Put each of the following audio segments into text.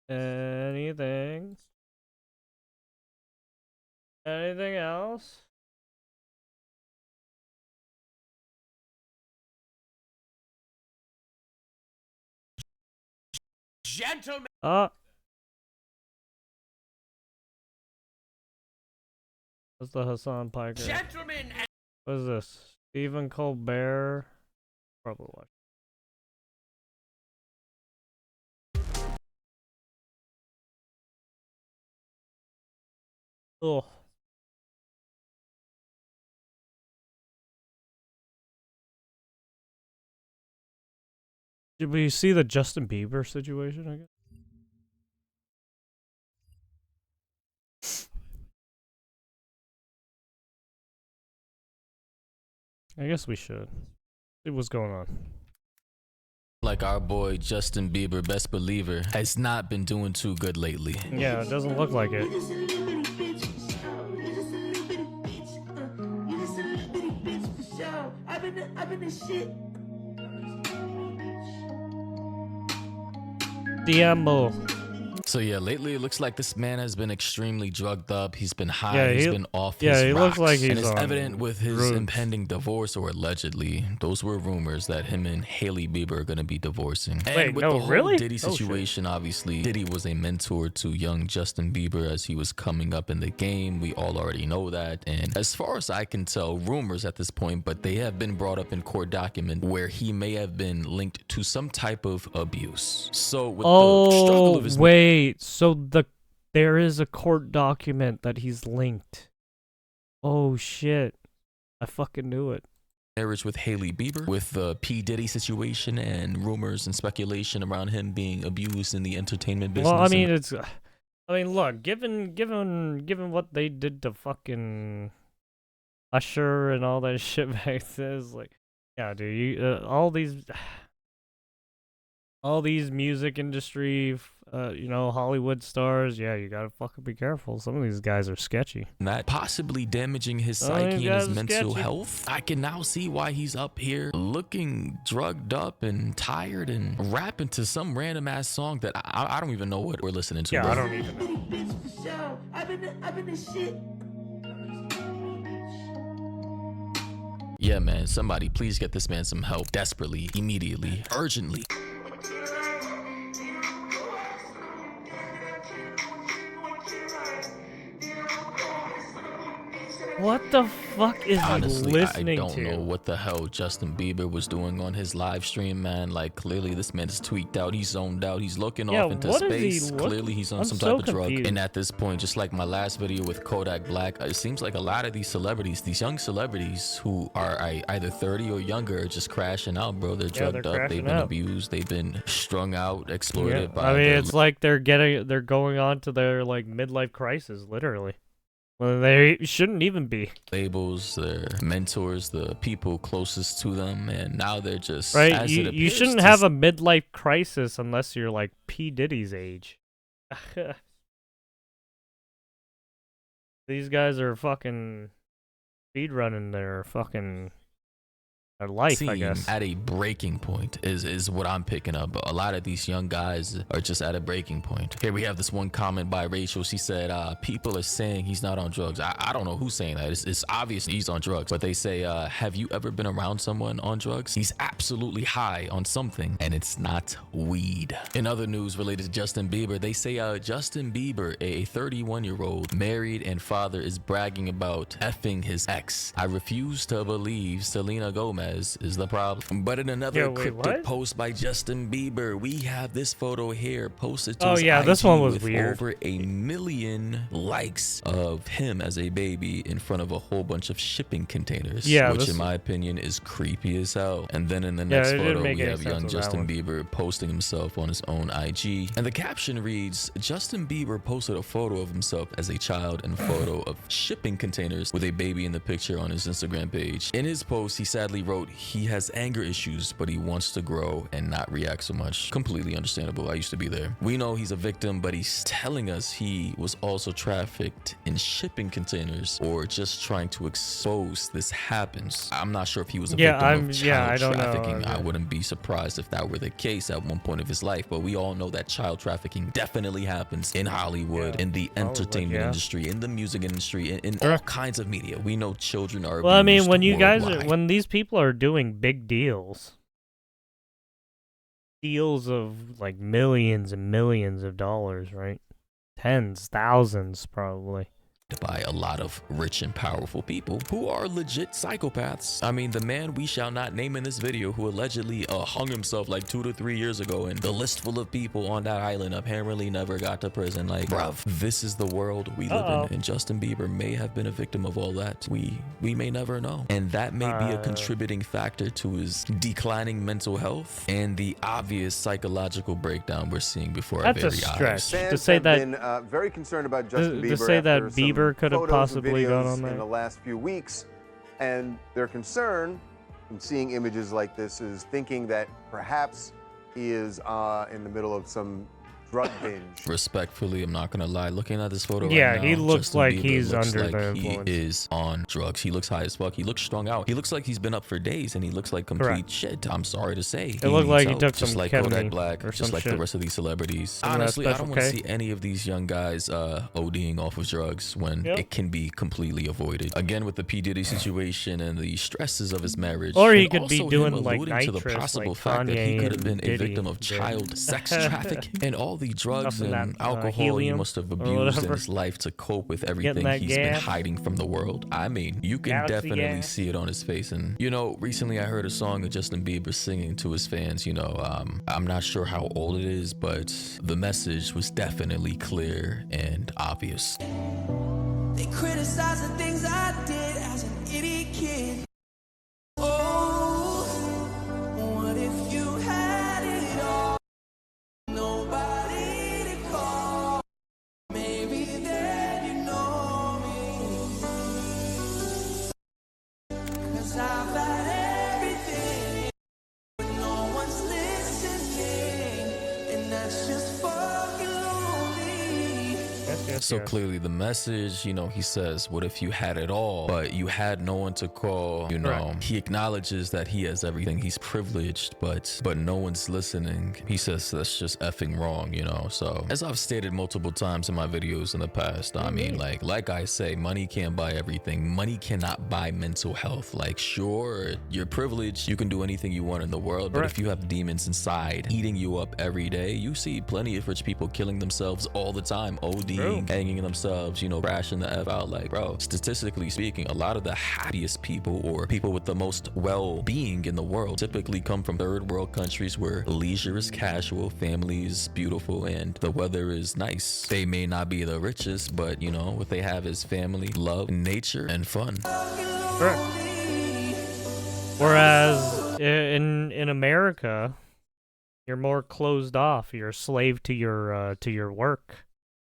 Anything? Anything else? Gentlemen. What's the Hassan Piker? Gentlemen. What is this? Stephen Colbert? Probably watch. Oh. Did we see the Justin Bieber situation, I guess? I guess we should. See what's going on. Like our boy Justin Bieber, best believer, has not been doing too good lately. Yeah, it doesn't look like it. Diambo. So yeah, lately it looks like this man has been extremely drugged up. He's been high. Yeah, he's been off yeah, his he rocks. looks like he's and it's on evident with his drugs. impending divorce, or allegedly, those were rumors that him and Hailey Bieber are going to be divorcing. Wait, and with no, the whole really? Diddy situation, obviously, Diddy was a mentor to young Justin Bieber as he was coming up in the game. We all already know that. And as far as I can tell, rumors at this point, but they have been brought up in court document where he may have been linked to some type of abuse. So with the struggle of his wait, so there is a court document that he's linked. Oh shit. I fucking knew it. marriage with Hailey Bieber, with the P. Diddy situation and rumors and speculation around him being abused in the entertainment business. Well, I mean, look, given what they did to fucking Usher and all that shit back then, it's like, yeah, dude, all these music industry, Hollywood stars, yeah, you gotta fucking be careful. Some of these guys are sketchy. That possibly damaging his psyche and his mental health. I can now see why he's up here looking drugged up and tired and rapping to some random ass song that I don't even know what we're listening to. Yeah, bro. I don't even know. Yeah, man, somebody please get this man some help desperately, immediately, urgently. What the fuck is Honestly, he listening to? I don't know what the hell Justin Bieber was doing on his live stream, man. Like, clearly this man is tweaked out. He's zoned out. He's looking off into space. Clearly he's on some type of drug. And at this point, just like my last video with Kodak Black, it seems like a lot of these celebrities, these young celebrities who are either 30 or younger, are just crashing out, bro. They're drugged up. They've been abused. They've been strung out, exploited by... I mean, it's like they're going on to their, like, midlife crisis, literally. Well, they shouldn't even be. Labels, their mentors, the people closest to them, and now they're just... Right, you shouldn't have a midlife crisis unless you're like P. Diddy's age. These guys are fucking speedrunning their fucking... their life, I guess. At a breaking point is what I'm picking up. A lot of these young guys are just at a breaking point. Here we have this one comment by Rachel. She said, people are saying he's not on drugs. I don't know who's saying that. It's obvious he's on drugs, but they say, have you ever been around someone on drugs? He's absolutely high on something, and it's not weed. In other news related to Justin Bieber, they say Justin Bieber, a 31-year-old married and father, is bragging about effing his ex. I refuse to believe Selena Gomez is the problem. But in another cryptic post by Justin Bieber, we have this photo here posted to his IG this one was with weird. over 1 million likes of him as a baby in front of a whole bunch of shipping containers, which in my opinion is creepy as hell. And then in the next photo, we have young Justin Bieber posting himself on his own IG, and the caption reads, Justin Bieber posted a photo of himself as a child and a photo of shipping containers with a baby in the picture on his Instagram page. In his post, he sadly wrote, wrote, he has anger issues, but he wants to grow and not react so much. Completely understandable. I used to be there. We know he's a victim, but he's telling us he was also trafficked in shipping containers or just trying to expose this happens. I'm not sure if he was a victim of child trafficking. I wouldn't be surprised if that were the case at one point of his life, but we all know that child trafficking definitely happens in Hollywood, in the entertainment industry, in the music industry, in all kinds of media. We know children are abused. Well, I mean, when you worldwide. guys are, when these people are doing big deals of like millions and millions of dollars, right? Tens, thousands, probably. By a lot of rich and powerful people who are legit psychopaths. I mean, the man we shall not name in this video who allegedly hung himself like 2 to 3 years ago, and the list full of people on that island apparently never got to prison. Like, bruv, this is the world we live in, and Justin Bieber may have been a victim of all that. We may never know, and that may be a contributing factor to his declining mental health and the obvious psychological breakdown we're seeing before our very eyes. To say that been very concerned about Justin Bieber. To say that Bieber could have possibly gone on there in the last few weeks, and their concern in seeing images like this is thinking that perhaps he is in the middle of some drug binge. Respectfully, I'm not gonna lie. Looking at this photo yeah, right now, he looks Justin like Bieber he's looks under like the influence. He is on drugs. He looks high as fuck. He looks strung out. He looks like he's been up for days, and he looks like complete shit. I'm sorry to say. It looked like he took just some like ketamine Kodak Black, or just some like shit. the rest of these celebrities. Honestly, I don't want to see any of these young guys ODing off of drugs when it can be completely avoided. Again, with the P. Diddy situation and the stresses of his marriage, or he and could be also doing him like alluding to nitrous, the possible like fact that he Kanye could have been and a Diddy victim of child sex trafficking and all the drugs and alcohol he must have abused in his life to cope with everything he's been hiding from the world. I mean, you can definitely see it on his face. And you know, recently I heard a song of Justin Bieber singing to his fans. You know, I'm not sure how old it is, but the message was definitely clear and obvious. They criticize the things I did as an idiot kid. Oh, what if you had it all? Nobody to call. Maybe then you know me. 'Cause I've had everything, but no one's listening, and that's just fucking lonely. So clearly the message, you know, he says, what if you had it all, but you had no one to call? You know, he acknowledges that he has everything. He's privileged, but no one's listening. He says that's just effing wrong, you know? So as I've stated multiple times in my videos in the past, I mean, like I say, money can't buy everything. Money cannot buy mental health. Like, sure, you're privileged. You can do anything you want in the world, but if you have demons inside eating you up every day, you see plenty of rich people killing themselves all the time, ODing, hanging themselves, you know, crashing the F out. Like, bro, statistically speaking, a lot of the happiest people or people with the most well-being in the world typically come from third world countries where leisure is casual, family is beautiful, and the weather is nice. They may not be the richest, but you know, what they have is family, love, nature, and fun. Whereas in America, you're more closed off. You're a slave to your work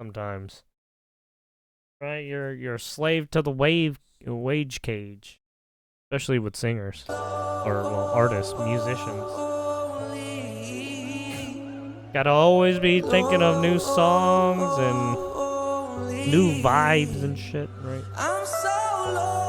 sometimes. Right? You're a slave to the wage cage. Especially with singers. Or well, artists, musicians. Gotta always be thinking of new songs and new vibes and shit, right? I'm so lonely.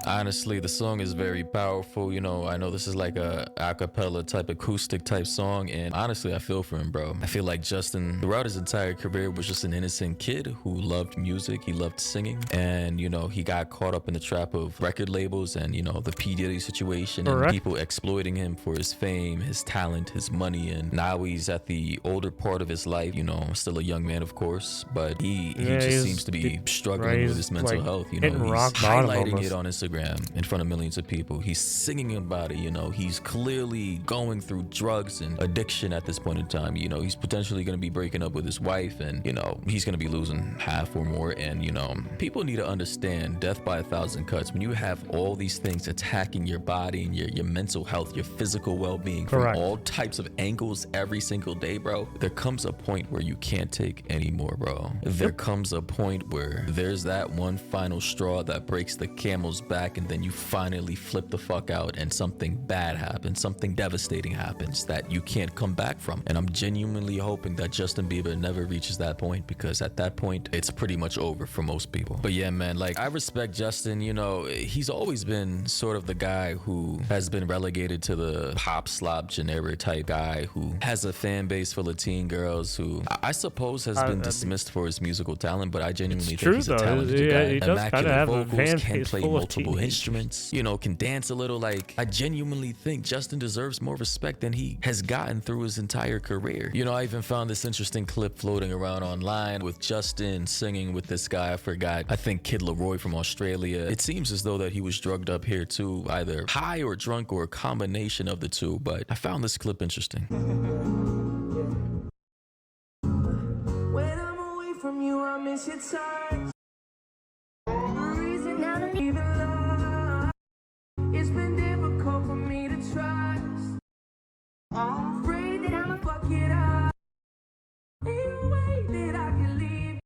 Honestly, the song is very powerful. You know, I know this is like a acapella type, acoustic type song, and honestly, I feel for him, bro. I feel like Justin, throughout his entire career, was just an innocent kid who loved music, he loved singing, and you know, he got caught up in the trap of record labels and, you know, the P. Diddy situation and people exploiting him for his fame, his talent, his money, and now he's at the older part of his life, you know, still a young man, of course, but he just seems to be struggling with his mental health, you know, he's highlighting it on Instagram Instagram in front of millions of people. He's singing about it, you know. He's clearly going through drugs and addiction at this point in time. You know, he's potentially going to be breaking up with his wife, and, you know, he's going to be losing half or more. And, you know, people need to understand death by 1,000 cuts. When you have all these things attacking your body and your mental health, your physical well-being from all types of angles every single day, bro, there comes a point where you can't take anymore, bro. There comes a point where there's that one final straw that breaks the camel's back, and then you finally flip the fuck out and something bad happens, something devastating happens that you can't come back from. And I'm genuinely hoping that Justin Bieber never reaches that point, because at that point it's pretty much over for most people. But yeah, man, like, I respect Justin. You know, he's always been sort of the guy who has been relegated to the pop slop generic type guy who has a fan base full of teen girls, who I suppose has been dismissed for his musical talent, but I genuinely think he's a talented guy. He does kind of have a vocals, fan can base play full of multiple teenagers. instruments, you know, can dance a little. Like, I genuinely think Justin deserves more respect than he has gotten through his entire career. You know, I even found this interesting clip floating around online with Justin singing with this guy, I forgot, I think Kid Leroy from Australia. It seems as though that he was drugged up here too, either high or drunk or a combination of the two, but I found this clip interesting. When I'm away from you, I miss your touch. The reason I don't even love, it's been difficult for me to trust. I'm afraid that I'ma fuck it up. Ain't no way that I can leave,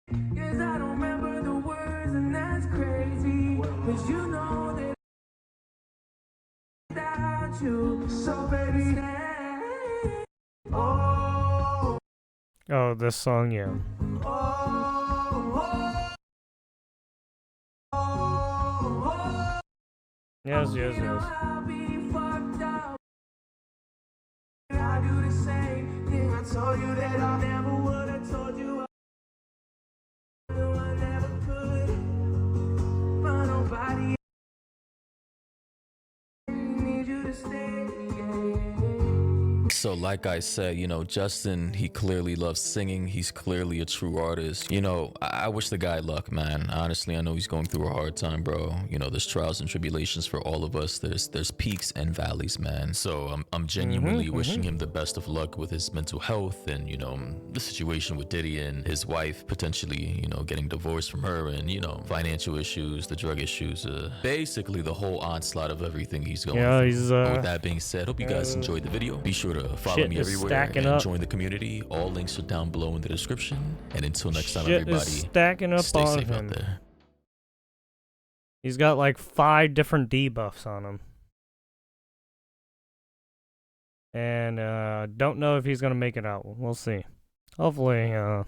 'cause I don't remember the words, and that's crazy. 'Cause you know that without you, so baby, stay. Oh. Oh, this song, yeah. Yes, yes, yes. I'll be fucked up. I do the same thing. I told you that I never would. I told you I never could. But nobody need you to stay. So like I said, you know, Justin, he clearly loves singing. He's clearly a true artist. You know, I wish the guy luck, man. Honestly, I know he's going through a hard time, bro. You know, there's trials and tribulations for all of us. There's peaks and valleys, man. So I'm genuinely wishing him the best of luck with his mental health, and, you know, the situation with Diddy and his wife potentially, you know, getting divorced from her, and, you know, financial issues, the drug issues, basically the whole onslaught of everything he's going through. He's But with that being said, hope you guys enjoyed the video. Be sure to follow me everywhere and join the community. All links are down below in the description. And until next time, Shit everybody, is stacking up stay on safe him. out there. He's got like 5 different debuffs on him. And don't know if he's gonna make it out. We'll see. Hopefully, well,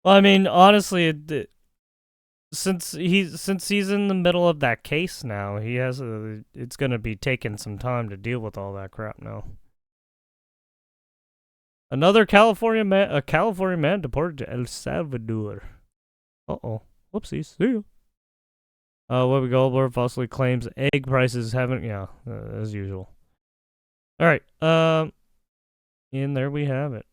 I mean, honestly, since he's in the middle of that case now, he has it's gonna be taking some time to deal with all that crap now. Another California man deported to El Salvador. Uh-oh. Whoopsies. See ya. Webby Goldberg falsely claims egg prices haven't, as usual. Alright, and there we have it.